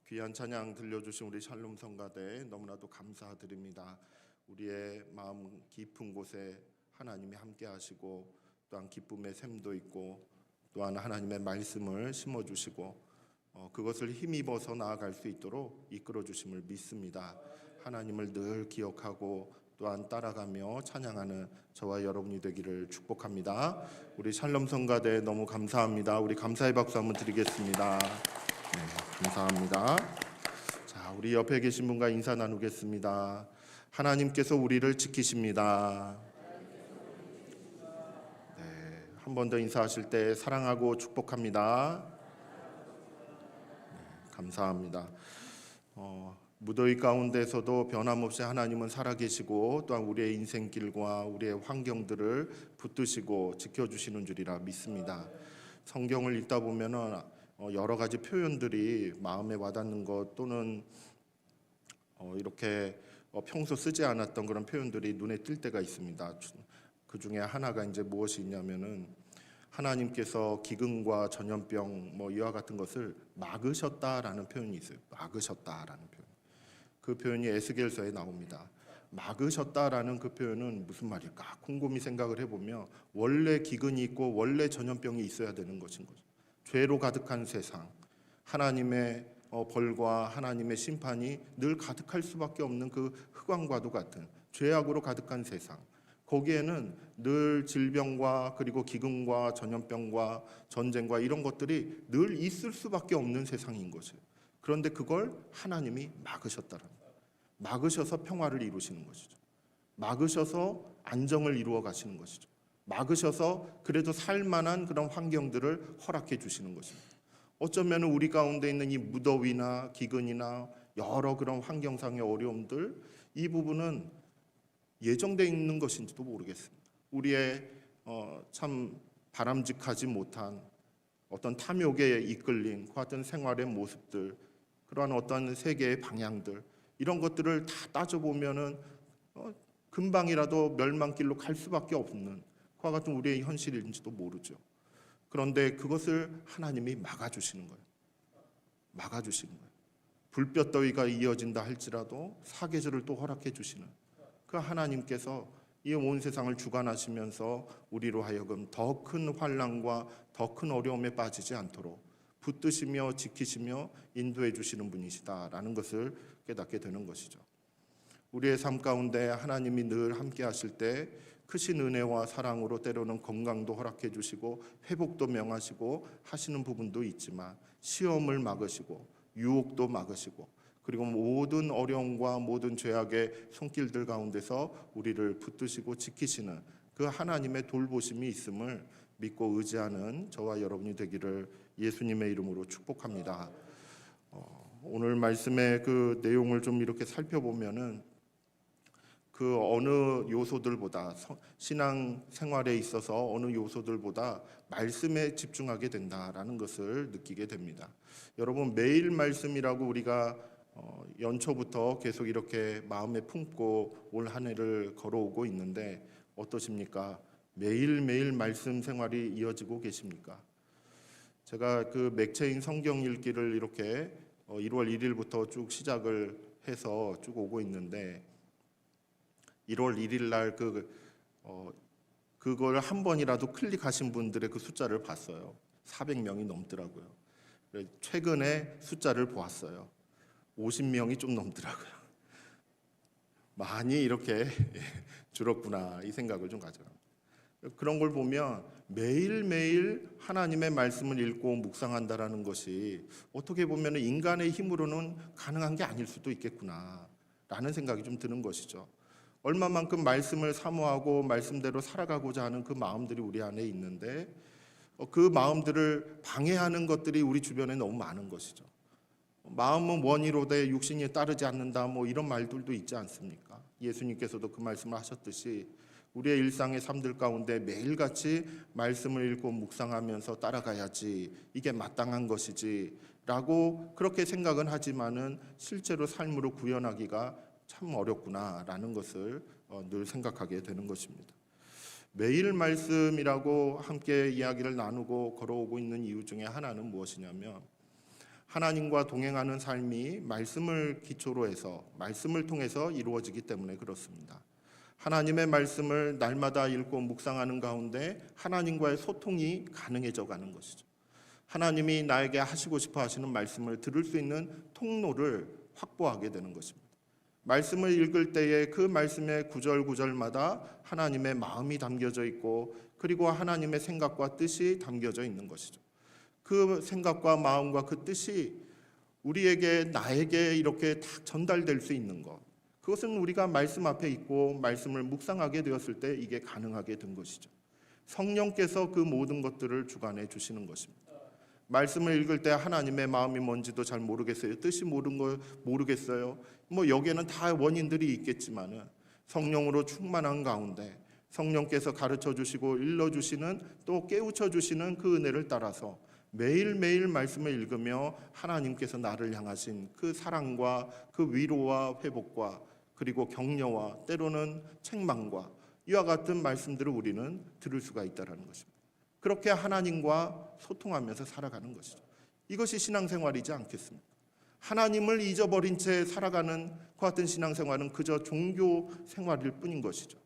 귀한 찬양 들려주신 우리 샬롬 성가대 너무나도 감사드립니다. 우리의 마음 깊은 곳에 하나님이 함께 하시고 또한 기쁨의 샘도 있고 또한 하나님의 말씀을 심어주시고 그것을 힘입어서 나아갈 수 있도록 이끌어 주심을 믿습니다. 하나님을 늘 기억하고 또한 따라가며 찬양하는 저와 여러분이 되기를 축복합니다. 우리 샬롬 성가대 너무 감사합니다. 우리 감사의 박수 한번 드리겠습니다. 네, 감사합니다. 자, 우리 옆에 계신 분과 인사 나누겠습니다. 하나님께서 우리를 지키십니다. 네, 한 번 더 인사하실 때 사랑하고 축복합니다. 네, 감사합니다. 무더위 가운데서도 변함없이 하나님은 살아계시고 또한 우리의 인생길과 우리의 환경들을 붙드시고 지켜주시는 줄이라 믿습니다. 성경을 읽다 보면은 여러 가지 표현들이 마음에 와닿는 것 또는 이렇게 평소 쓰지 않았던 그런 표현들이 눈에 띌 때가 있습니다. 그 중에 하나가 이제 무엇이 있냐면은 하나님께서 기근과 전염병 이와 같은 것을 막으셨다라는 표현이 있어요. 막으셨다라는 표현. 그 표현이 에스겔서에 나옵니다. 막으셨다라는 그 표현은 무슨 말일까? 곰곰이 생각을 해보면 원래 기근이 있고 원래 전염병이 있어야 되는 것인 거죠. 죄로 가득한 세상, 하나님의 벌과 하나님의 심판이 늘 가득할 수밖에 없는 그 흑암과도 같은 죄악으로 가득한 세상, 거기에는 늘 질병과 그리고 기근과 전염병과 전쟁과 이런 것들이 늘 있을 수밖에 없는 세상인 것이에요. 그런데 그걸 하나님이 막으셨다는 거예요. 막으셔서 평화를 이루시는 것이죠. 막으셔서 안정을 이루어 가시는 것이죠. 막으셔서 그래도 살만한 그런 환경들을 허락해 주시는 것입니다. 어쩌면 우리 가운데 있는 이 무더위나 기근이나 여러 그런 환경상의 어려움들, 이 부분은 예정되어 있는 것인지도 모르겠습니다. 우리의 참 바람직하지 못한 어떤 탐욕에 이끌린 그 같은 생활의 모습들, 그러한 어떤 세계의 방향들, 이런 것들을 다 따져보면은 금방이라도 멸망길로 갈 수밖에 없는 그와 같은 우리의 현실인지도 모르죠. 그런데 그것을 하나님이 막아주시는 거예요. 막아주시는 거예요. 불볕더위가 이어진다 할지라도 사계절을 또 허락해 주시는 그 하나님께서 이 온 세상을 주관하시면서 우리로 하여금 더 큰 환난과 더 큰 어려움에 빠지지 않도록 붙드시며 지키시며 인도해 주시는 분이시다라는 것을 깨닫게 되는 것이죠. 우리의 삶 가운데 하나님이 늘 함께 하실 때 크신 은혜와 사랑으로 때로는 건강도 허락해 주시고 회복도 명하시고 하시는 부분도 있지만 시험을 막으시고 유혹도 막으시고 그리고 모든 어려움과 모든 죄악의 손길들 가운데서 우리를 붙드시고 지키시는 그 하나님의 돌보심이 있음을 믿고 의지하는 저와 여러분이 되기를 예수님의 이름으로 축복합니다. 오늘 말씀의 그 내용을 좀 이렇게 살펴보면은 그 어느 요소들보다 신앙 생활에 있어서 어느 요소들보다 말씀에 집중하게 된다라는 것을 느끼게 됩니다. 여러분, 매일 말씀이라고 우리가 연초부터 계속 이렇게 마음에 품고 올 한 해를 걸어오고 있는데 어떠십니까? 매일매일 말씀 생활이 이어지고 계십니까? 제가 그 맥체인 성경 읽기를 이렇게 1월 1일부터 쭉 시작을 해서 쭉 오고 있는데 1월 1일 날 그걸 한 번이라도 클릭하신 분들의 그 숫자를 봤어요. 400명이 넘더라고요. 최근에 숫자를 보았어요. 50명이 좀 넘더라고요. 많이 이렇게 줄었구나 이 생각을 좀 가져요. 그런 걸 보면 매일매일 하나님의 말씀을 읽고 묵상한다라는 것이 어떻게 보면 인간의 힘으로는 가능한 게 아닐 수도 있겠구나라는 생각이 좀 드는 것이죠. 얼마만큼 말씀을 사모하고 말씀대로 살아가고자 하는 그 마음들이 우리 안에 있는데 그 마음들을 방해하는 것들이 우리 주변에 너무 많은 것이죠. 마음은 원이로되 육신이 따르지 않는다 이런 말들도 있지 않습니까? 예수님께서도 그 말씀을 하셨듯이 우리의 일상의 삶들 가운데 매일같이 말씀을 읽고 묵상하면서 따라가야지 이게 마땅한 것이지 라고 그렇게 생각은 하지만은 실제로 삶으로 구현하기가 참 어렵구나라는 것을 늘 생각하게 되는 것입니다. 매일 말씀이라고 함께 이야기를 나누고 걸어오고 있는 이유 중에 하나는 무엇이냐면 하나님과 동행하는 삶이 말씀을 기초로 해서 말씀을 통해서 이루어지기 때문에 그렇습니다. 하나님의 말씀을 날마다 읽고 묵상하는 가운데 하나님과의 소통이 가능해져 가는 것이죠. 하나님이 나에게 하시고 싶어 하시는 말씀을 들을 수 있는 통로를 확보하게 되는 것입니다. 말씀을 읽을 때에 그 말씀의 구절구절마다 하나님의 마음이 담겨져 있고 그리고 하나님의 생각과 뜻이 담겨져 있는 것이죠. 그 생각과 마음과 그 뜻이 우리에게 나에게 이렇게 다 전달될 수 있는 것, 그것은 우리가 말씀 앞에 있고 말씀을 묵상하게 되었을 때 이게 가능하게 된 것이죠. 성령께서 그 모든 것들을 주관해 주시는 것입니다. 말씀을 읽을 때 하나님의 마음이 뭔지도 잘 모르겠어요. 뜻이 모르겠어요. 여기에는 다 원인들이 있겠지만은 성령으로 충만한 가운데 성령께서 가르쳐 주시고 일러 주시는 또 깨우쳐 주시는 그 은혜를 따라서 매일매일 말씀을 읽으며 하나님께서 나를 향하신 그 사랑과 그 위로와 회복과 그리고 격려와 때로는 책망과 이와 같은 말씀들을 우리는 들을 수가 있다는 것입니다. 그렇게 하나님과 소통하면서 살아가는 것이죠. 이것이 신앙생활이지 않겠습니까? 하나님을 잊어버린 채 살아가는 그 같은 신앙생활은 그저 종교 생활일 뿐인 것이죠.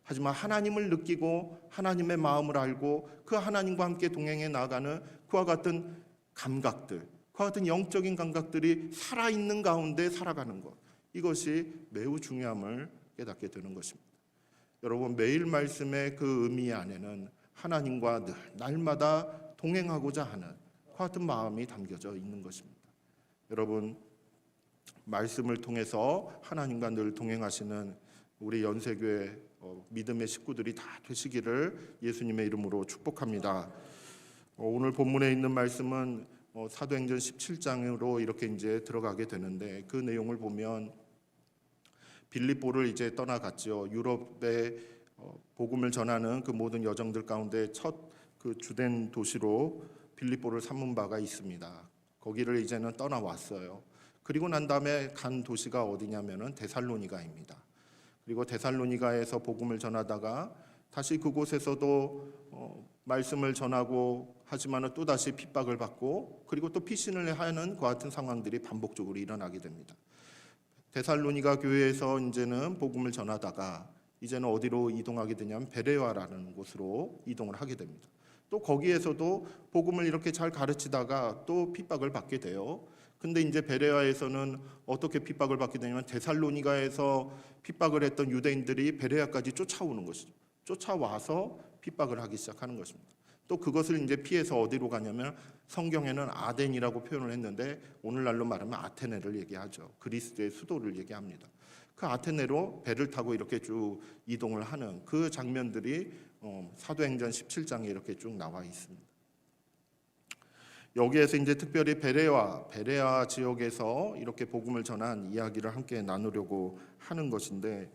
하지만 하나님을 느끼고 하나님의 마음을 알고 그 하나님과 함께 동행해 나가는 그와 같은 감각들, 그와 같은 영적인 감각들이 살아있는 가운데 살아가는 것, 이것이 매우 중요함을 깨닫게 되는 것입니다. 여러분, 매일 말씀의 그 의미 안에는 하나님과 늘 날마다 동행하고자 하는 그 같은 마음이 담겨져 있는 것입니다. 여러분, 말씀을 통해서 하나님과 늘 동행하시는 우리 연세교회 믿음의 식구들이 다 되시기를 예수님의 이름으로 축복합니다. 오늘 본문에 있는 말씀은 사도행전 17장으로 이렇게 이제 들어가게 되는데, 그 내용을 보면 빌립보를 이제 떠나갔죠. 유럽에 복음을 전하는 그 모든 여정들 가운데 첫 그 주된 도시로 빌립보를 삼은 바가 있습니다. 거기를 이제는 떠나왔어요. 그리고 난 다음에 간 도시가 어디냐면은 데살로니가입니다. 그리고 데살로니가에서 복음을 전하다가 다시 그곳에서도 말씀을 전하고 하지만은 또 다시 핍박을 받고 그리고 또 피신을 하는 그 같은 상황들이 반복적으로 일어나게 됩니다. 데살로니가 교회에서 이제는 복음을 전하다가 이제는 어디로 이동하게 되냐면 베레아라는 곳으로 이동을 하게 됩니다. 또 거기에서도 복음을 이렇게 잘 가르치다가 또 핍박을 받게 돼요. 근데 이제 베레아에서는 어떻게 핍박을 받게 되냐면 데살로니가에서 핍박을 했던 유대인들이 베레아까지 쫓아오는 것이죠. 쫓아와서 핍박을 하기 시작하는 것입니다. 또 그것을 이제 피해서 어디로 가냐면 성경에는 아덴이라고 표현을 했는데 오늘날로 말하면 아테네를 얘기하죠. 그리스의 수도를 얘기합니다. 그 아테네로 배를 타고 이렇게 쭉 이동을 하는 그 장면들이 사도행전 17장에 이렇게 쭉 나와 있습니다. 여기에서 이제 특별히 베레아 지역에서 이렇게 복음을 전한 이야기를 함께 나누려고 하는 것인데,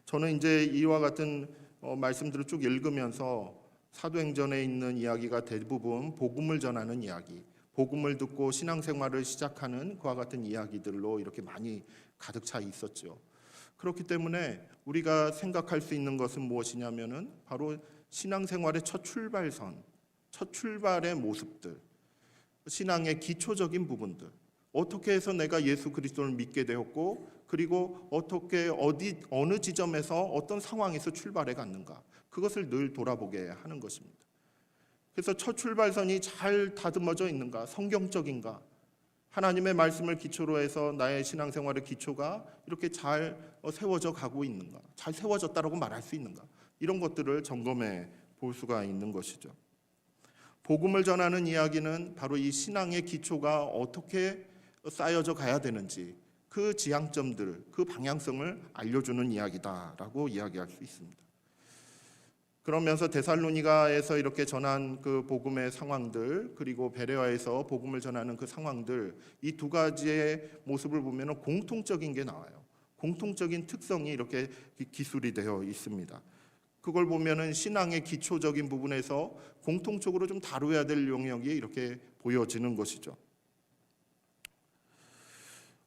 저는 이제 이와 같은 말씀들을 쭉 읽으면서 사도행전에 있는 이야기가 대부분 복음을 전하는 이야기, 복음을 듣고 신앙생활을 시작하는 그와 같은 이야기들로 이렇게 많이 가득 차 있었죠. 그렇기 때문에 우리가 생각할 수 있는 것은 무엇이냐면은 바로 신앙생활의 첫 출발선, 첫 출발의 모습들, 신앙의 기초적인 부분들, 어떻게 해서 내가 예수 그리스도를 믿게 되었고 그리고 어떻게 어느 지점에서 어떤 상황에서 출발해 갔는가, 그것을 늘 돌아보게 하는 것입니다. 그래서 첫 출발선이 잘 다듬어져 있는가, 성경적인가, 하나님의 말씀을 기초로 해서 나의 신앙생활의 기초가 이렇게 잘 세워져 가고 있는가, 잘 세워졌다라고 말할 수 있는가, 이런 것들을 점검해 볼 수가 있는 것이죠. 복음을 전하는 이야기는 바로 이 신앙의 기초가 어떻게 쌓여져 가야 되는지 그 지향점들, 그 방향성을 알려주는 이야기다라고 이야기할 수 있습니다. 그러면서 데살로니가에서 이렇게 전한 그 복음의 상황들, 그리고 베레아에서 복음을 전하는 그 상황들, 이 두 가지의 모습을 보면 공통적인 게 나와요. 공통적인 특성이 이렇게 기술이 되어 있습니다. 그걸 보면은 신앙의 기초적인 부분에서 공통적으로 좀 다루어야 될 영역이 이렇게 보여지는 것이죠.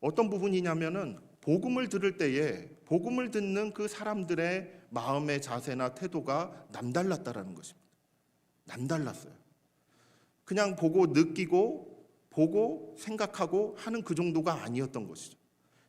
어떤 부분이냐면은 복음을 들을 때에 복음을 듣는 그 사람들의 마음의 자세나 태도가 남달랐다라는 것입니다. 남달랐어요. 그냥 보고 느끼고 보고 생각하고 하는 그 정도가 아니었던 것이죠.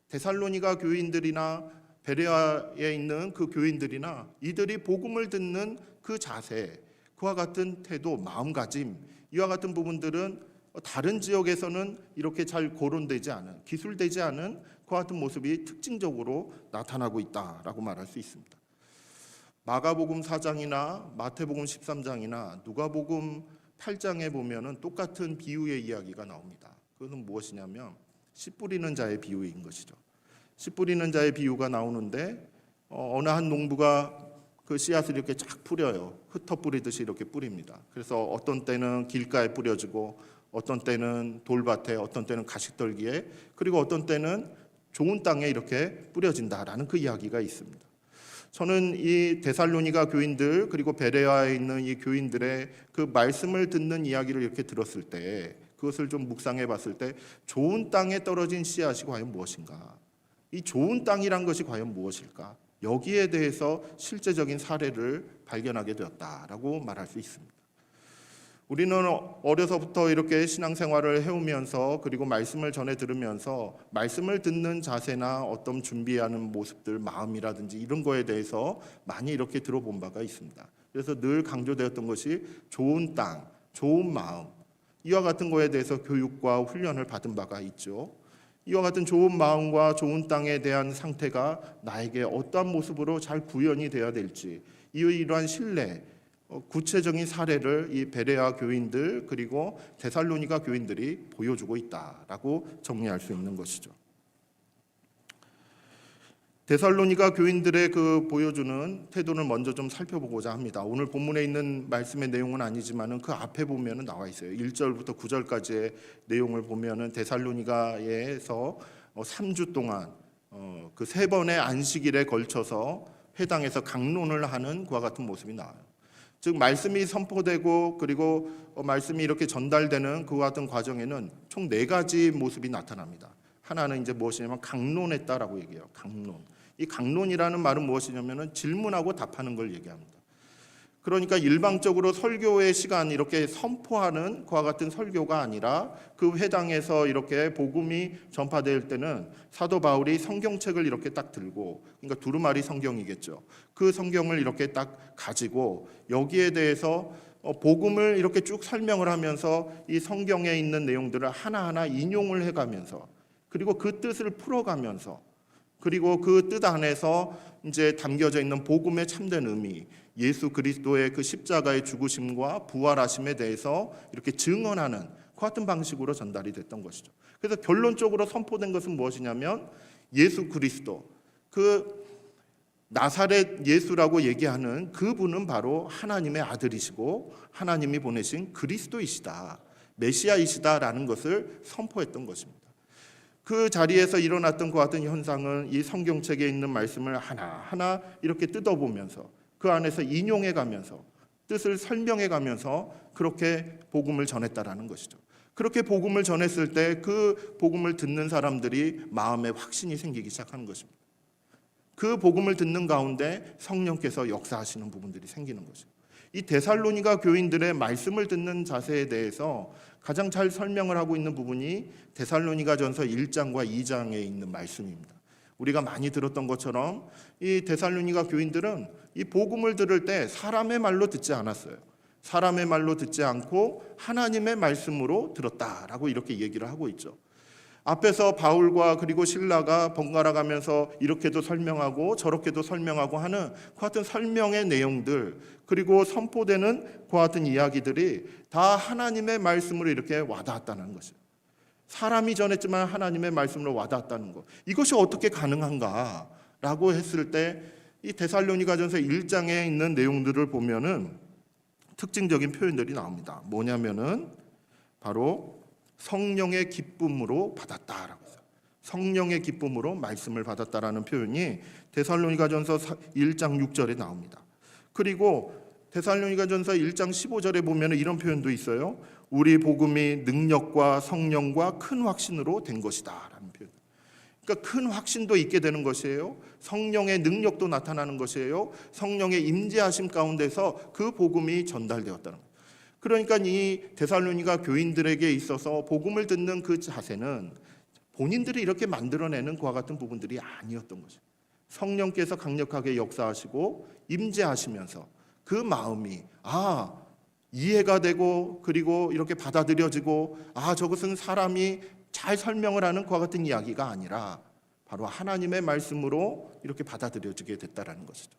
데살로니가 교인들이나 베레아에 있는 그 교인들이나 이들이 복음을 듣는 그 자세, 그와 같은 태도, 마음가짐, 이와 같은 부분들은 다른 지역에서는 이렇게 잘 거론되지 않은, 기술되지 않은 그와 같은 모습이 특징적으로 나타나고 있다라고 말할 수 있습니다. 마가복음 4장이나 마태복음 13장이나 누가복음 8장에 보면은 똑같은 비유의 이야기가 나옵니다. 그것은 무엇이냐면 씨 뿌리는 자의 비유인 것이죠. 씨 뿌리는 자의 비유가 나오는데 어느 한 농부가 그 씨앗을 이렇게 쫙 뿌려요. 흩어 뿌리듯이 이렇게 뿌립니다. 그래서 어떤 때는 길가에 뿌려지고 어떤 때는 돌밭에, 어떤 때는 가식떨기에, 그리고 어떤 때는 좋은 땅에 이렇게 뿌려진다라는 그 이야기가 있습니다. 저는 이 데살로니가 교인들 그리고 베레아에 있는 이 교인들의 그 말씀을 듣는 이야기를 이렇게 들었을 때, 그것을 좀 묵상해 봤을 때 좋은 땅에 떨어진 씨앗이 과연 무엇인가? 이 좋은 땅이란 것이 과연 무엇일까? 여기에 대해서 실제적인 사례를 발견하게 되었다라고 말할 수 있습니다. 우리는 어려서부터 이렇게 신앙생활을 해오면서 그리고 말씀을 전해 들으면서 말씀을 듣는 자세나 어떤 준비하는 모습들, 마음이라든지 이런 거에 대해서 많이 이렇게 들어본 바가 있습니다. 그래서 늘 강조되었던 것이 좋은 땅, 좋은 마음, 이와 같은 거에 대해서 교육과 훈련을 받은 바가 있죠. 이와 같은 좋은 마음과 좋은 땅에 대한 상태가 나에게 어떠한 모습으로 잘 구현이 되어야 될지, 이러한 신뢰, 구체적인 사례를 이 베레아 교인들 그리고 데살로니가 교인들이 보여주고 있다라고 정리할 수 있는 것이죠. 데살로니가 교인들의 그 보여주는 태도를 먼저 좀 살펴보고자 합니다. 오늘 본문에 있는 말씀의 내용은 아니지만은 그 앞에 보면은 나와 있어요. 1절부터 9절까지의 내용을 보면은 데살로니가에서 3주 동안 그 3번의 안식일에 걸쳐서 회당에서 강론을 하는 그와 같은 모습이 나와요. 즉 말씀이 선포되고 그리고 말씀이 이렇게 전달되는 그와 같은 과정에는 총 4가지 모습이 나타납니다. 하나는 이제 무엇이냐면 강론했다라고 얘기해요. 강론. 이 강론이라는 말은 무엇이냐면은 질문하고 답하는 걸 얘기합니다. 그러니까 일방적으로 설교의 시간 이렇게 선포하는 그와 같은 설교가 아니라 그 회당에서 이렇게 복음이 전파될 때는 사도 바울이 성경책을 이렇게 딱 들고, 그러니까 두루마리 성경이겠죠. 그 성경을 이렇게 딱 가지고 여기에 대해서 복음을 이렇게 쭉 설명을 하면서 이 성경에 있는 내용들을 하나하나 인용을 해가면서, 그리고 그 뜻을 풀어가면서, 그리고 그 뜻 안에서 이제 담겨져 있는 복음의 참된 의미, 예수 그리스도의 그 십자가의 죽으심과 부활하심에 대해서 이렇게 증언하는 그 같은 방식으로 전달이 됐던 것이죠. 그래서 결론적으로 선포된 것은 무엇이냐면 예수 그리스도, 그 나사렛 예수라고 얘기하는 그분은 바로 하나님의 아들이시고 하나님이 보내신 그리스도이시다, 메시아이시다라는 것을 선포했던 것입니다. 그 자리에서 일어났던 그 같은 현상은 이 성경책에 있는 말씀을 하나하나 이렇게 뜯어보면서 그 안에서 인용해가면서 뜻을 설명해가면서 그렇게 복음을 전했다라는 것이죠. 그렇게 복음을 전했을 때 그 복음을 듣는 사람들이 마음에 확신이 생기기 시작하는 것입니다. 그 복음을 듣는 가운데 성령께서 역사하시는 부분들이 생기는 것이죠. 이 데살로니가 교인들의 말씀을 듣는 자세에 대해서 가장 잘 설명을 하고 있는 부분이 데살로니가전서 1장과 2장에 있는 말씀입니다. 우리가 많이 들었던 것처럼 이 데살로니가 교인들은 이 복음을 들을 때 사람의 말로 듣지 않았어요. 사람의 말로 듣지 않고 하나님의 말씀으로 들었다라고 이렇게 얘기를 하고 있죠. 앞에서 바울과 그리고 실라가 번갈아 가면서 이렇게도 설명하고 저렇게도 설명하고 하는 그 같은 설명의 내용들, 그리고 선포되는 그 같은 이야기들이 다 하나님의 말씀으로 이렇게 와닿았다는 것이에요. 사람이 전했지만 하나님의 말씀으로 와닿았다는 것, 이것이 어떻게 가능한가라고 했을 때 이 데살로니가전서 1장에 있는 내용들을 보면은 특징적인 표현들이 나옵니다. 뭐냐면은 바로 성령의 기쁨으로 받았다라고 해서 성령의 기쁨으로 말씀을 받았다라는 표현이 데살로니가전서 1장 6절에 나옵니다. 그리고 데살로니가전서 1장 15절에 보면 이런 표현도 있어요. 우리 복음이 능력과 성령과 큰 확신으로 된 것이다라는 표현. 그러니까 큰 확신도 있게 되는 것이에요. 성령의 능력도 나타나는 것이에요. 성령의 임재하심 가운데서 그 복음이 전달되었다는 것. 그러니까 이 데살로니가 교인들에게 있어서 복음을 듣는 그 자세는 본인들이 이렇게 만들어내는 그와 같은 부분들이 아니었던 거죠. 성령께서 강력하게 역사하시고 임재하시면서 그 마음이 이해가 되고 그리고 이렇게 받아들여지고 저것은 사람이 잘 설명을 하는 그와 같은 이야기가 아니라 바로 하나님의 말씀으로 이렇게 받아들여지게 됐다라는 것이죠.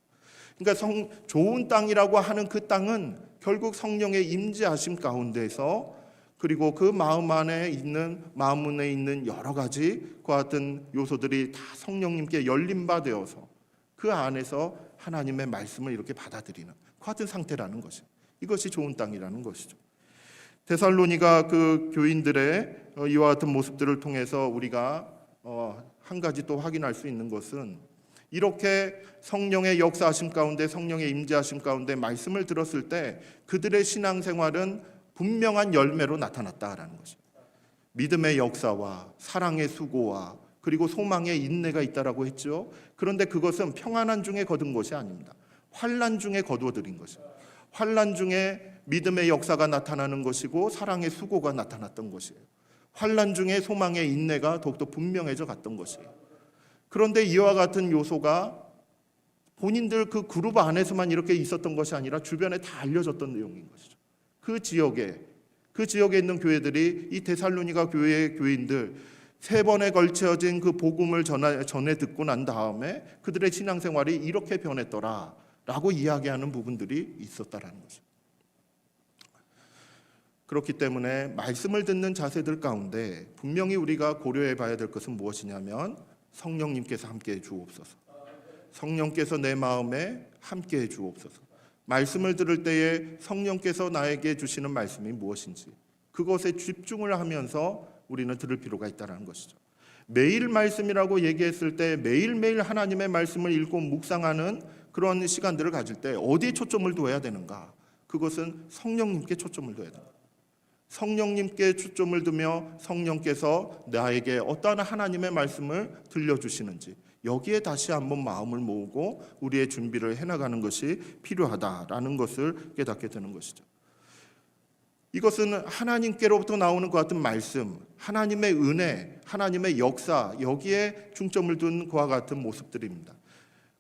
그러니까 좋은 땅이라고 하는 그 땅은 결국 성령의 임재하심 가운데서 그리고 그 마음 안에 있는 여러 가지 그와 같은 요소들이 다 성령님께 열린 바 되어서 그 안에서 하나님의 말씀을 이렇게 받아들이는 그 같은 상태라는 것이죠. 이것이 좋은 땅이라는 것이죠. 데살로니가 그 교인들의 이와 같은 모습들을 통해서 우리가 한 가지 또 확인할 수 있는 것은 이렇게 성령의 역사하심 가운데 성령의 임재하심 가운데 말씀을 들었을 때 그들의 신앙생활은 분명한 열매로 나타났다라는 것입니다. 믿음의 역사와 사랑의 수고와 그리고 소망의 인내가 있다라고 했죠. 그런데 그것은 평안한 중에 거둔 것이 아닙니다. 환난 중에 거두어들인 것입니다. 환난 중에 믿음의 역사가 나타나는 것이고 사랑의 수고가 나타났던 것이에요. 환난 중에 소망의 인내가 더욱더 분명해져 갔던 것이에요. 그런데 이와 같은 요소가 본인들 그 그룹 안에서만 이렇게 있었던 것이 아니라 주변에 다 알려졌던 내용인 것이죠. 그 지역에 있는 교회들이 이 데살로니가 교회의 교인들 3번에 걸쳐진 그 복음을 전해 듣고 난 다음에 그들의 신앙생활이 이렇게 변했더라라고 이야기하는 부분들이 있었다라는 것이죠. 그렇기 때문에 말씀을 듣는 자세들 가운데 분명히 우리가 고려해 봐야 될 것은 무엇이냐면 성령님께서 함께해 주옵소서. 성령께서 내 마음에 함께해 주옵소서. 말씀을 들을 때에 성령께서 나에게 주시는 말씀이 무엇인지 그것에 집중을 하면서 우리는 들을 필요가 있다는 것이죠. 매일 말씀이라고 얘기했을 때 매일매일 하나님의 말씀을 읽고 묵상하는 그런 시간들을 가질 때 어디에 초점을 둬야 되는가? 그것은 성령님께 초점을 둬야 된다. 성령님께 초점을 두며 성령께서 나에게 어떠한 하나님의 말씀을 들려주시는지 여기에 다시 한번 마음을 모으고 우리의 준비를 해나가는 것이 필요하다라는 것을 깨닫게 되는 것이죠. 이것은 하나님께로부터 나오는 것 같은 말씀, 하나님의 은혜, 하나님의 역사 여기에 중점을 둔 그와 같은 모습들입니다.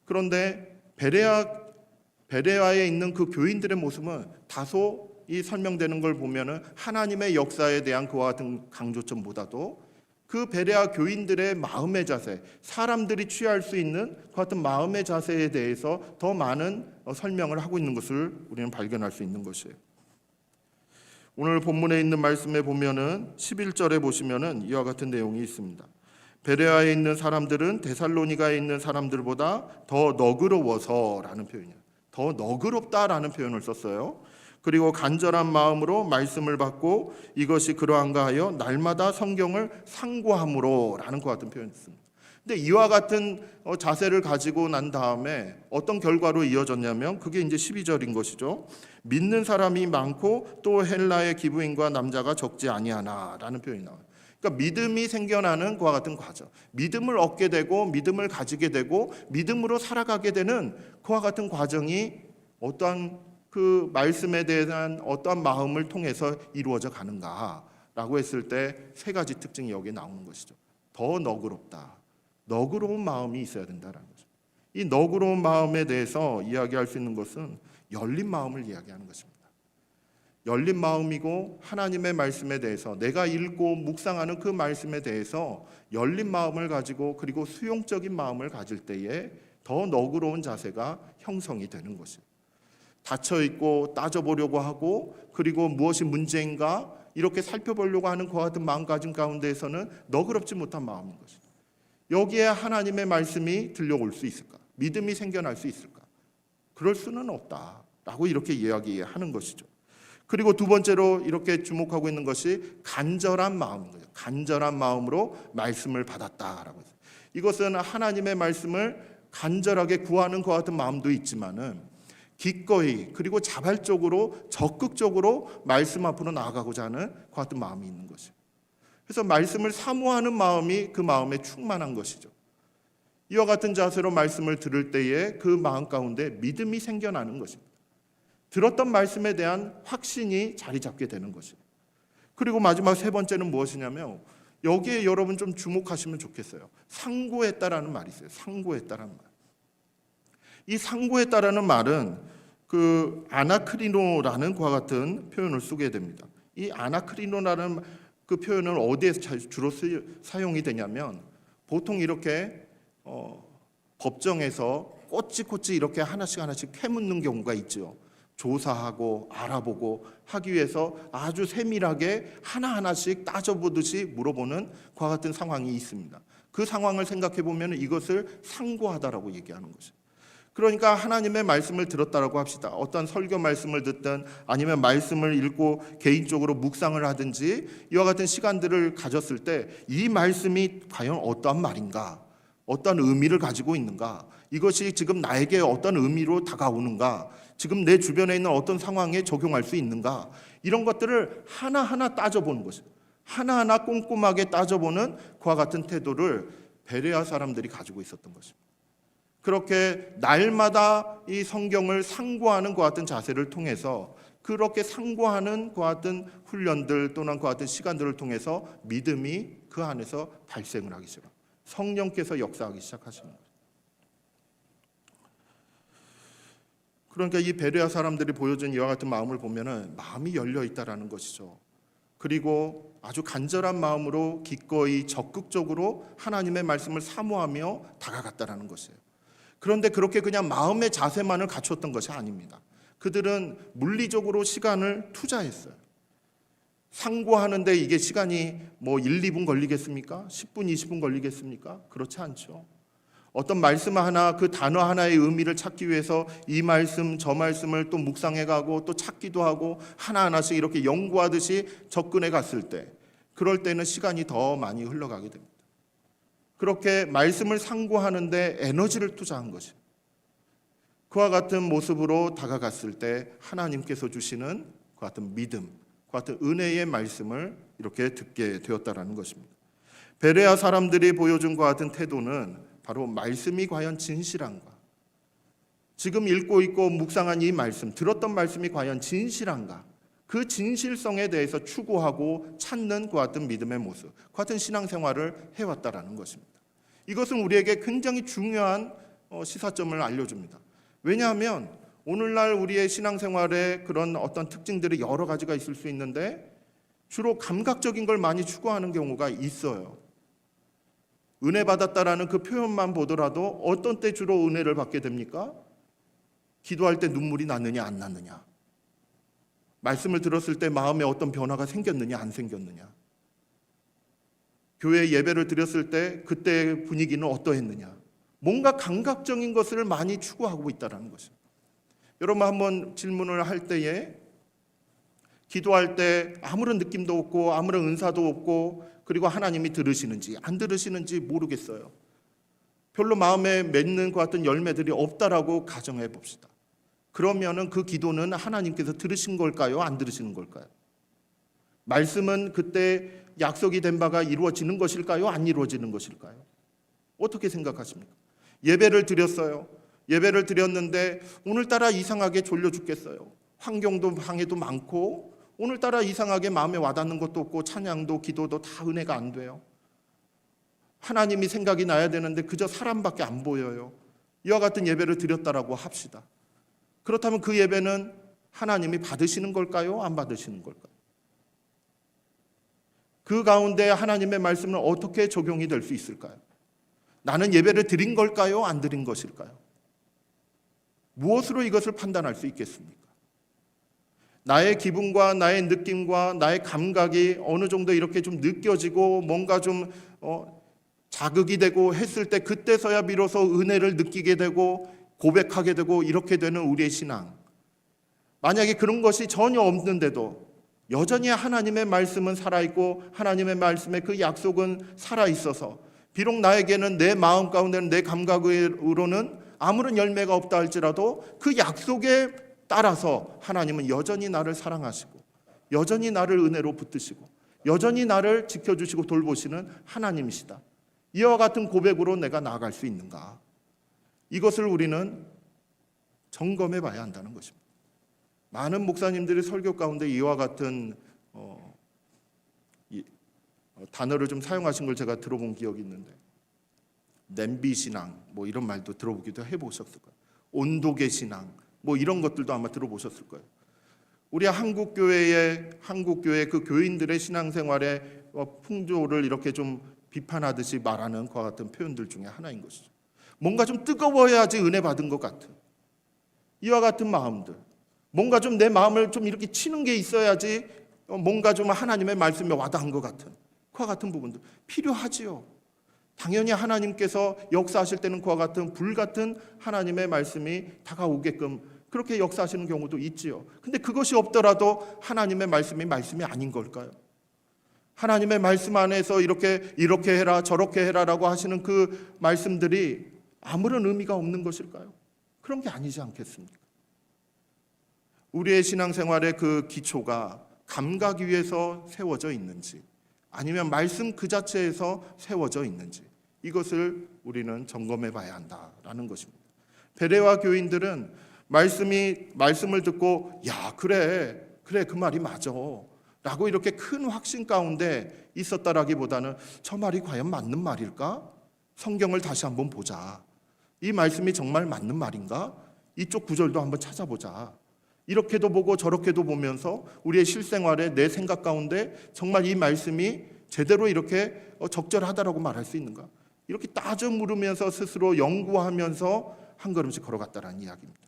그런데 베레아에 있는 그 교인들의 모습은 다소 이 설명되는 걸 보면은 하나님의 역사에 대한 그와 같은 강조점보다도 그 베레아 교인들의 마음의 자세, 사람들이 취할 수 있는 그 같은 마음의 자세에 대해서 더 많은 설명을 하고 있는 것을 우리는 발견할 수 있는 것이에요. 오늘 본문에 있는 말씀에 보면은 11절에 보시면은 이와 같은 내용이 있습니다. 베레아에 있는 사람들은 데살로니가에 있는 사람들보다 더 너그러워서라는 표현이에요. 더 너그럽다라는 표현을 썼어요. 그리고 간절한 마음으로 말씀을 받고 이것이 그러한가 하여 날마다 성경을 상고함으로라는 것 같은 표현을 씁니다. 근데 이와 같은 자세를 가지고 난 다음에 어떤 결과로 이어졌냐면 그게 이제 12절인 것이죠. 믿는 사람이 많고 또 헬라의 기부인과 남자가 적지 아니하나라는 표현이 나와요. 그러니까 믿음이 생겨나는 그와 같은 과정, 믿음을 얻게 되고 믿음을 가지게 되고 믿음으로 살아가게 되는 그와 같은 과정이 어떠한 그 말씀에 대한 어떠한 마음을 통해서 이루어져 가는가라고 했을 때 3가지 특징이 여기에 나오는 것이죠. 더 너그럽다. 너그러운 마음이 있어야 된다는 거죠. 이 너그러운 마음에 대해서 이야기할 수 있는 것은 열린 마음을 이야기하는 것입니다. 열린 마음이고 하나님의 말씀에 대해서 내가 읽고 묵상하는 그 말씀에 대해서 열린 마음을 가지고 그리고 수용적인 마음을 가질 때에 더 너그러운 자세가 형성이 되는 것입니다. 닫혀있고 따져보려고 하고 그리고 무엇이 문제인가 이렇게 살펴보려고 하는 그와 같은 마음가짐 가운데에서는 너그럽지 못한 마음인 것입니다. 여기에 하나님의 말씀이 들려올 수 있을까? 믿음이 생겨날 수 있을까? 그럴 수는 없다라고 이렇게 이야기하는 것이죠. 그리고 2번째로 이렇게 주목하고 있는 것이 간절한 마음인 거죠. 간절한 마음으로 말씀을 받았다라고 해서 이것은 하나님의 말씀을 간절하게 구하는 것 같은 마음도 있지만은 기꺼이 그리고 자발적으로 적극적으로 말씀 앞으로 나아가고자 하는 그 같은 마음이 있는 것이죠. 그래서 말씀을 사모하는 마음이 그 마음에 충만한 것이죠. 이와 같은 자세로 말씀을 들을 때에 그 마음 가운데 믿음이 생겨나는 것입니다. 들었던 말씀에 대한 확신이 자리 잡게 되는 것이에요. 그리고 마지막 세 번째는 무엇이냐면 여기에 여러분 좀 주목하시면 좋겠어요. 상고했다라는 말이 있어요. 상고했다라는 말. 이 상고했다라는 말은 그 아나크리노라는 그와 같은 표현을 쓰게 됩니다. 이 아나크리노라는 그 표현은 어디에 주로 사용이 되냐면 보통 이렇게 법정에서 꼬치꼬치 이렇게 하나씩 캐묻는 경우가 있죠. 조사하고 알아보고 하기 위해서 아주 세밀하게 하나하나씩 따져보듯이 물어보는 그와 같은 상황이 있습니다. 그 상황을 생각해 보면 이것을 상고하다라고 얘기하는 것이죠. 그러니까 하나님의 말씀을 들었다라고 합시다. 어떤 설교 말씀을 듣든 아니면 말씀을 읽고 개인적으로 묵상을 하든지 이와 같은 시간들을 가졌을 때 이 말씀이 과연 어떠한 말인가? 어떤 의미를 가지고 있는가? 이것이 지금 나에게 어떤 의미로 다가오는가? 지금 내 주변에 있는 어떤 상황에 적용할 수 있는가? 이런 것들을 하나하나 따져보는 것이죠. 하나하나 꼼꼼하게 따져보는 그와 같은 태도를 베레아 사람들이 가지고 있었던 것입니다. 그렇게 날마다 이 성경을 상고하는 그와 같은 자세를 통해서 그렇게 상고하는 그와 같은 훈련들 또는 그와 같은 시간들을 통해서 믿음이 그 안에서 발생을 하기 시작합니다. 성령께서 역사하기 시작하시는 거예요. 그러니까 이 베레아 사람들이 보여준 이와 같은 마음을 보면은 마음이 열려 있다라는 것이죠. 그리고 아주 간절한 마음으로 기꺼이 적극적으로 하나님의 말씀을 사모하며 다가갔다라는 것이에요. 그런데 그렇게 그냥 마음의 자세만을 갖추었던 것이 아닙니다. 그들은 물리적으로 시간을 투자했어요. 상고하는데 이게 시간이 뭐 1, 2분 걸리겠습니까? 10분, 20분 걸리겠습니까? 그렇지 않죠. 어떤 말씀 하나, 그 단어 하나의 의미를 찾기 위해서 이 말씀, 저 말씀을 또 묵상해 가고 또 찾기도 하고 하나하나씩 이렇게 연구하듯이 접근해 갔을 때 그럴 때는 시간이 더 많이 흘러가게 됩니다. 그렇게 말씀을 상고하는데 에너지를 투자한 것이에요. 그와 같은 모습으로 다가갔을 때 하나님께서 주시는 그 같은 믿음, 그 같은 은혜의 말씀을 이렇게 듣게 되었다라는 것입니다. 베레아 사람들이 보여준 것 같은 태도는 바로 말씀이 과연 진실한가? 지금 읽고 있고 묵상한 이 말씀, 들었던 말씀이 과연 진실한가? 그 진실성에 대해서 추구하고 찾는 그 같은 믿음의 모습, 그 같은 신앙생활을 해왔다라는 것입니다. 이것은 우리에게 굉장히 중요한 시사점을 알려줍니다. 왜냐하면 오늘날 우리의 신앙생활에 그런 어떤 특징들이 여러 가지가 있을 수 있는데 주로 감각적인 걸 많이 추구하는 경우가 있어요. 은혜 받았다라는 그 표현만 보더라도 어떤 때 주로 은혜를 받게 됩니까? 기도할 때 눈물이 났느냐 안 났느냐, 말씀을 들었을 때 마음에 어떤 변화가 생겼느냐 안 생겼느냐, 교회 예배를 드렸을 때 그때의 분위기는 어떠했느냐, 뭔가 감각적인 것을 많이 추구하고 있다는 것입니다. 여러분 한번 질문을 할 때에 기도할 때 아무런 느낌도 없고 아무런 은사도 없고 그리고 하나님이 들으시는지 안 들으시는지 모르겠어요. 별로 마음에 맺는 것 같은 열매들이 없다라고 가정해 봅시다. 그러면은 그 기도는 하나님께서 들으신 걸까요? 안 들으시는 걸까요? 말씀은 그때 약속이 된 바가 이루어지는 것일까요? 안 이루어지는 것일까요? 어떻게 생각하십니까? 예배를 드렸어요. 예배를 드렸는데 오늘따라 이상하게 졸려 죽겠어요. 환경도 방해도 많고 오늘따라 이상하게 마음에 와닿는 것도 없고 찬양도 기도도 다 은혜가 안 돼요. 하나님이 생각이 나야 되는데 그저 사람밖에 안 보여요. 이와 같은 예배를 드렸다라고 합시다. 그렇다면 그 예배는 하나님이 받으시는 걸까요? 안 받으시는 걸까요? 그 가운데 하나님의 말씀은 어떻게 적용이 될 수 있을까요? 나는 예배를 드린 걸까요? 안 드린 것일까요? 무엇으로 이것을 판단할 수 있겠습니까? 나의 기분과 나의 느낌과 나의 감각이 어느 정도 이렇게 좀 느껴지고 뭔가 좀 자극이 되고 했을 때 그때서야 비로소 은혜를 느끼게 되고 고백하게 되고 이렇게 되는 우리의 신앙. 만약에 그런 것이 전혀 없는데도 여전히 하나님의 말씀은 살아있고 하나님의 말씀의 그 약속은 살아있어서 비록 나에게는 내 마음 가운데는 내 감각으로는 아무런 열매가 없다 할지라도 그 약속에 따라서 하나님은 여전히 나를 사랑하시고 여전히 나를 은혜로 붙드시고 여전히 나를 지켜주시고 돌보시는 하나님이시다. 이와 같은 고백으로 내가 나아갈 수 있는가? 이것을 우리는 점검해 봐야 한다는 것입니다. 많은 목사님들이 설교 가운데 이와 같은 단어를 좀 사용하신 걸 제가 들어본 기억이 있는데, 냄비 신앙 뭐 이런 말도 들어보기도 해보셨을 거예요. 온도계 신앙 뭐 이런 것들도 아마 들어보셨을 거예요. 우리 한국 교회 그 교인들의 신앙생활의 풍조를 이렇게 좀 비판하듯이 말하는 그와 같은 표현들 중에 하나인 것이죠. 뭔가 좀 뜨거워야지 은혜 받은 것 같은 이와 같은 마음들, 뭔가 좀 내 마음을 좀 이렇게 치는 게 있어야지 뭔가 좀 하나님의 말씀에 와닿은 것 같은 그와 같은 부분들 필요하지요. 당연히 하나님께서 역사하실 때는 그와 같은 불같은 하나님의 말씀이 다가오게끔 그렇게 역사하시는 경우도 있지요. 근데 그것이 없더라도 하나님의 말씀이 아닌 걸까요? 하나님의 말씀 안에서 이렇게 해라 저렇게 해라라고 하시는 그 말씀들이 아무런 의미가 없는 것일까요? 그런 게 아니지 않겠습니까? 우리의 신앙생활의 그 기초가 감각 위에서 세워져 있는지 아니면 말씀 그 자체에서 세워져 있는지 이것을 우리는 점검해 봐야 한다라는 것입니다. 베레와 교인들은 말씀을 듣고 야 그래 그 말이 맞아 라고 이렇게 큰 확신 가운데 있었다라기보다는 저 말이 과연 맞는 말일까? 성경을 다시 한번 보자. 이 말씀이 정말 맞는 말인가? 이쪽 구절도 한번 찾아보자. 이렇게도 보고 저렇게도 보면서 우리의 실생활에 내 생각 가운데 정말 이 말씀이 제대로 이렇게 적절하다라고 말할 수 있는가? 이렇게 따져 물으면서 스스로 연구하면서 한 걸음씩 걸어갔다라는 이야기입니다.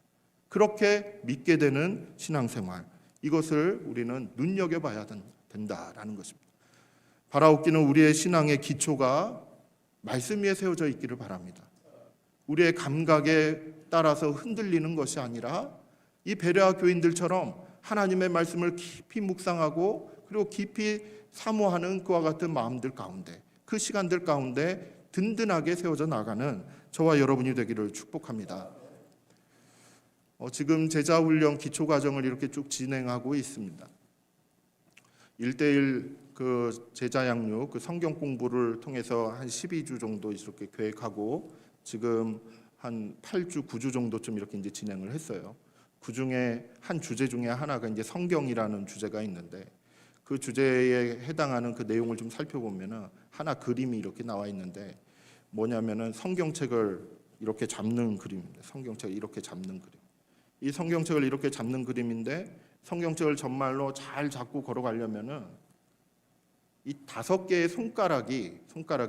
그렇게 믿게 되는 신앙생활, 이것을 우리는 눈여겨봐야 된다라는 것입니다. 바라옵기는 우리의 신앙의 기초가 말씀 위에 세워져 있기를 바랍니다. 우리의 감각에 따라서 흔들리는 것이 아니라 이 베레아 교인들처럼 하나님의 말씀을 깊이 묵상하고 그리고 깊이 사모하는 그와 같은 마음들 가운데 그 시간들 가운데 든든하게 세워져 나가는 저와 여러분이 되기를 축복합니다. 지금 제자훈련 기초과정을 이렇게 쭉 진행하고 있습니다. 1:1 그 제자 양육 그 성경 공부를 통해서 한 12주 정도 이렇게 계획하고 지금 한 8주 9주 정도쯤 이렇게 이제 진행을 했어요. 그 중에 한 주제 중에 하나가 이제 성경이라는 주제가 있는데 그 주제에 해당하는 그 내용을 좀 살펴보면은 하나 그림이 이렇게 나와 있는데 뭐냐면은 성경책을 이렇게 잡는 그림입니다. 성경책을 이렇게 잡는 그림. 이 성경책을 이렇게 잡는 그림인데 성경책을 정말로 잘 잡고 걸어가려면은 이 5개의 손가락이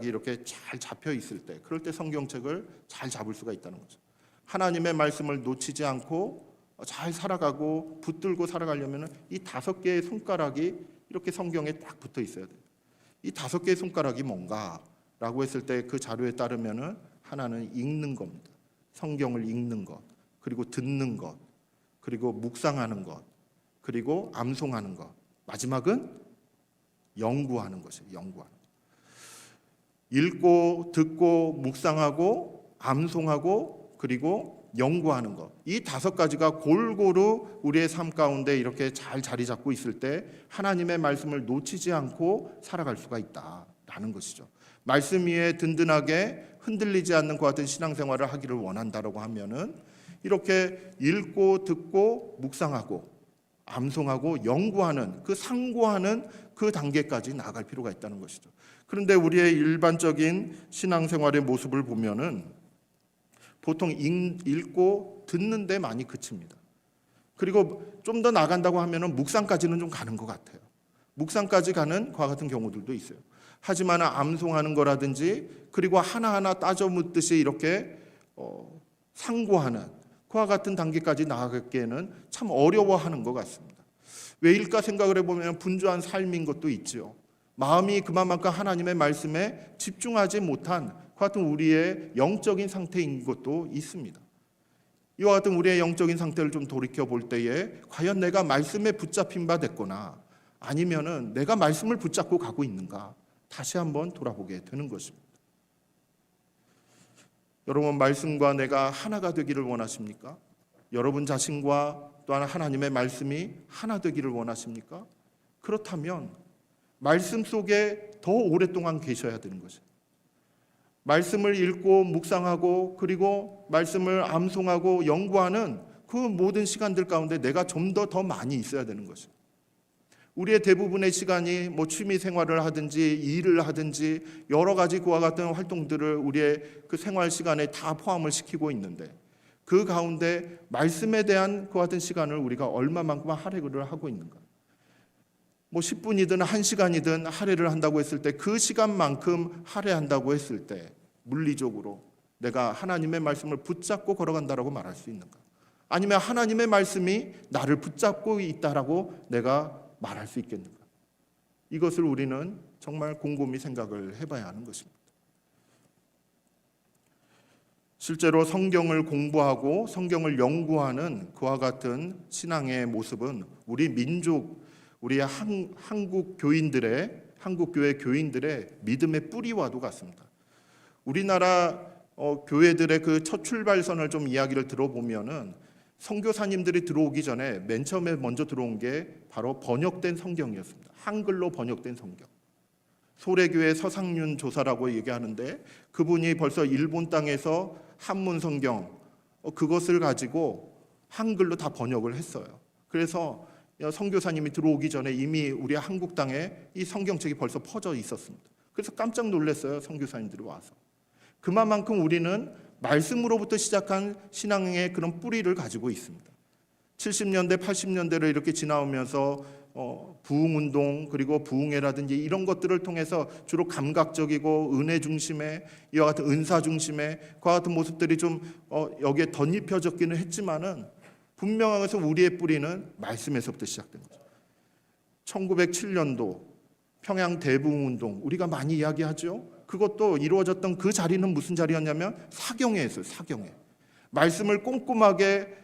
이렇게 잘 잡혀 있을 때, 그럴 때 성경책을 잘 잡을 수가 있다는 거죠. 하나님의 말씀을 놓치지 않고 잘 살아가고 붙들고 살아가려면은 이 5개의 손가락이 이렇게 성경에 딱 붙어 있어야 돼요. 이 5개의 손가락이 뭔가라고 했을 때 그 자료에 따르면은 하나는 읽는 겁니다. 성경을 읽는 것, 그리고 듣는 것, 그리고 묵상하는 것, 그리고 암송하는 것. 마지막은 연구하는 것이에요. 연구하는 것. 읽고 듣고 묵상하고 암송하고 그리고 연구하는 것. 이 5가지가 골고루 우리의 삶 가운데 이렇게 잘 자리 잡고 있을 때 하나님의 말씀을 놓치지 않고 살아갈 수가 있다라는 것이죠. 말씀 위에 든든하게 흔들리지 않는 그 같은 신앙생활을 하기를 원한다라고 하면은 이렇게 읽고 듣고 묵상하고 암송하고 연구하는 그 상고하는 그 단계까지 나아갈 필요가 있다는 것이죠. 그런데 우리의 일반적인 신앙생활의 모습을 보면은 보통 읽고 듣는 데 많이 그칩니다. 그리고 좀 더 나간다고 하면은 묵상까지는 좀 가는 것 같아요. 묵상까지 가는 그와 같은 경우들도 있어요. 하지만 암송하는 거라든지 그리고 하나하나 따져 묻듯이 이렇게 상고하는 그와 같은 단계까지 나아가기에는 참 어려워하는 것 같습니다. 왜일까 생각을 해보면 분주한 삶인 것도 있죠. 마음이 그만큼 하나님의 말씀에 집중하지 못한 그 같은 우리의 영적인 상태인 것도 있습니다. 이와 같은 우리의 영적인 상태를 좀 돌이켜 볼 때에 과연 내가 말씀에 붙잡힌 바 됐거나 아니면은 내가 말씀을 붙잡고 가고 있는가 다시 한번 돌아보게 되는 것입니다. 여러분, 말씀과 내가 하나가 되기를 원하십니까? 여러분 자신과 또한 하나님의 말씀이 하나 되기를 원하십니까? 그렇다면 말씀 속에 더 오랫동안 계셔야 되는 것이에요. 말씀을 읽고 묵상하고 그리고 말씀을 암송하고 연구하는 그 모든 시간들 가운데 내가 좀 더 많이 있어야 되는 것이죠. 우리의 대부분의 시간이 뭐 취미 생활을 하든지 일을 하든지 여러 가지 그와 같은 활동들을 우리의 그 생활 시간에 다 포함을 시키고 있는데, 그 가운데 말씀에 대한 그와 같은 시간을 우리가 얼마만큼 할애를 하고 있는가. 뭐 10분이든 1시간이든 할애를 한다고 했을 때, 그 시간만큼 할애한다고 했을 때 물리적으로 내가 하나님의 말씀을 붙잡고 걸어간다라고 말할 수 있는가? 아니면 하나님의 말씀이 나를 붙잡고 있다라고 내가 말할 수 있겠는가? 이것을 우리는 정말 곰곰이 생각을 해봐야 하는 것입니다. 실제로 성경을 공부하고 성경을 연구하는 그와 같은 신앙의 모습은 우리 민족, 우리의 한국 교회 교인들의 믿음의 뿌리와도 같습니다. 우리나라 교회들의 그 첫 출발선을 좀 이야기를 들어보면은, 선교사님들이 들어오기 전에 맨 처음에 먼저 들어온 게 바로 번역된 성경이었습니다. 한글로 번역된 성경. 소래교회 서상윤 조사라고 얘기하는데, 그분이 벌써 일본 땅에서 한문 성경 그것을 가지고 한글로 다 번역을 했어요. 그래서 선교사님이 들어오기 전에 이미 우리 한국 땅에 이 성경책이 벌써 퍼져 있었습니다. 그래서 깜짝 놀랐어요, 선교사님들이 와서. 그만큼 우리는 말씀으로부터 시작한 신앙의 그런 뿌리를 가지고 있습니다. 70년대, 80년대를 이렇게 지나오면서 부흥운동, 그리고 부흥회라든지 이런 것들을 통해서 주로 감각적이고 은혜 중심의, 이와 같은 은사 중심의 그와 같은 모습들이 좀 여기에 덧입혀졌기는 했지만은, 분명한 것은 우리의 뿌리는 말씀에서부터 시작된 거죠. 1907년도 평양 대부흥운동, 우리가 많이 이야기하죠. 그것도 이루어졌던 그 자리는 무슨 자리였냐면 사경회였어요. 사경회. 말씀을 꼼꼼하게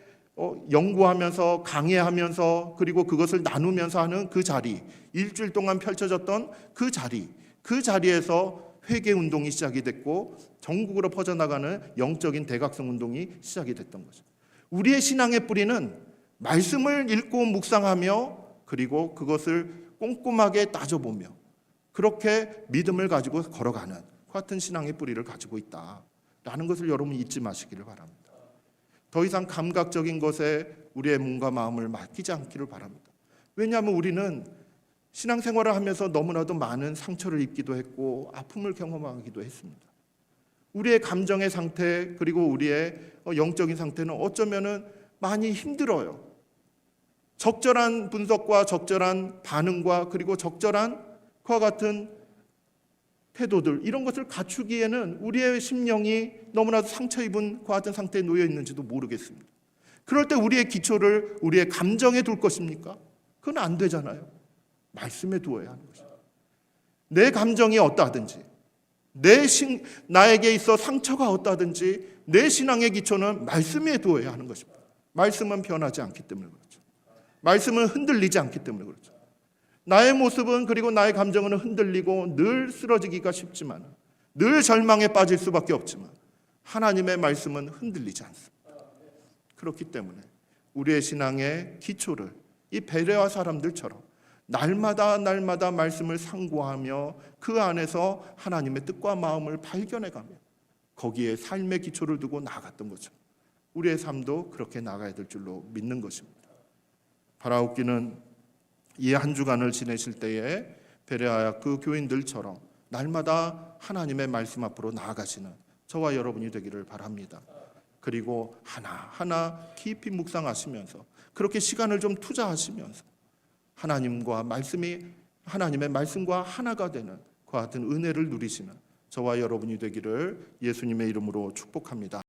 연구하면서 강해하면서, 그리고 그것을 나누면서 하는 그 자리, 일주일 동안 펼쳐졌던 그 자리에서 회개운동이 시작이 됐고 전국으로 퍼져나가는 영적인 대각성 운동이 시작이 됐던 거죠. 우리의 신앙의 뿌리는 말씀을 읽고 묵상하며, 그리고 그것을 꼼꼼하게 따져보며, 그렇게 믿음을 가지고 걸어가는 같은 신앙의 뿌리를 가지고 있다라는 것을 여러분 잊지 마시기를 바랍니다. 더 이상 감각적인 것에 우리의 몸과 마음을 맡기지 않기를 바랍니다. 왜냐하면 우리는 신앙생활을 하면서 너무나도 많은 상처를 입기도 했고 아픔을 경험하기도 했습니다. 우리의 감정의 상태, 그리고 우리의 영적인 상태는 어쩌면은 많이 힘들어요. 적절한 분석과 적절한 반응과 그리고 적절한 그와 같은 태도들, 이런 것을 갖추기에는 우리의 심령이 너무나도 상처 입은 그와 같은 상태에 놓여 있는지도 모르겠습니다. 그럴 때 우리의 기초를 우리의 감정에 둘 것입니까? 그건 안 되잖아요. 말씀에 두어야 하는 것입니다. 내 감정이 어떠하든지, 나에게 있어 상처가 어떠하든지 내 신앙의 기초는 말씀에 두어야 하는 것입니다. 말씀은 변하지 않기 때문에 그렇죠. 말씀은 흔들리지 않기 때문에 그렇죠. 나의 모습은, 그리고 나의 감정은 흔들리고 늘 쓰러지기가 쉽지만, 늘 절망에 빠질 수밖에 없지만, 하나님의 말씀은 흔들리지 않습니다. 그렇기 때문에 우리의 신앙의 기초를 이 베레아 사람들처럼 날마다 말씀을 상고하며 그 안에서 하나님의 뜻과 마음을 발견해가며 거기에 삶의 기초를 두고 나아갔던 거죠. 우리의 삶도 그렇게 나가야 될 줄로 믿는 것입니다. 바라옵기는 이 한 주간을 지내실 때에 베레아 그 교인들처럼 날마다 하나님의 말씀 앞으로 나아가시는 저와 여러분이 되기를 바랍니다. 그리고 하나하나 깊이 묵상하시면서, 그렇게 시간을 좀 투자하시면서 하나님의 말씀과 하나가 되는 그 같은 은혜를 누리시는 저와 여러분이 되기를 예수님의 이름으로 축복합니다.